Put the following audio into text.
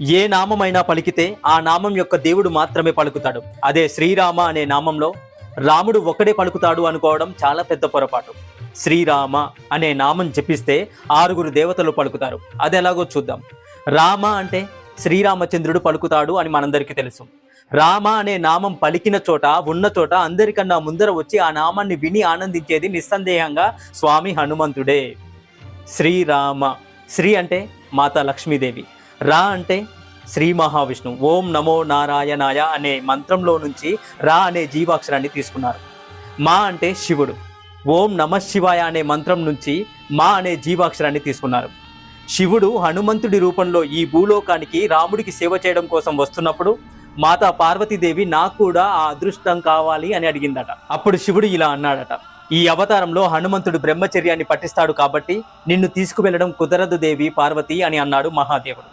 ఏ నామమైనా పలికితే ఆ నామం యొక్క దేవుడు మాత్రమే పలుకుతాడు. అదే శ్రీరామ అనే నామంలో రాముడు ఒక్కడే పలుకుతాడు అనుకోవడం చాలా పెద్ద పొరపాటు. శ్రీరామ అనే నామం జపిస్తే 6 దేవతలు పలుకుతారు. అది ఎలాగో చూద్దాం. రామ అంటే శ్రీరామచంద్రుడు పలుకుతాడు అని మనందరికీ తెలుసు. రామ అనే నామం పలికిన చోట, ఉన్న చోట అందరికన్నా ముందర వచ్చి ఆ నామాన్ని విని ఆనందించేది నిస్సందేహంగా స్వామి హనుమంతుడే. శ్రీరామ, శ్రీ అంటే మాతా లక్ష్మీదేవి, రా అంటే శ్రీ మహావిష్ణువు. ఓం నమో నారాయణాయ అనే మంత్రంలో నుంచి రా అనే జీవాక్షరాన్ని తీసుకున్నారు. మా అంటే శివుడు. ఓం నమ శివాయ అనే మంత్రం నుంచి మా అనే జీవాక్షరాన్ని తీసుకున్నారు. శివుడు హనుమంతుడి రూపంలో ఈ భూలోకానికి రాముడికి సేవ చేయడం కోసం వస్తున్నప్పుడు మాతా పార్వతీదేవి నాకు కూడా ఆ అదృష్టం కావాలి అని అడిగిందట. అప్పుడు శివుడు ఇలా అన్నాడట, ఈ అవతారంలో హనుమంతుడు బ్రహ్మచర్యాన్ని పఠిస్తాడు కాబట్టి నిన్ను తీసుకువెళ్ళడం కుదరదు దేవి పార్వతి అని అన్నాడు మహాదేవుడు.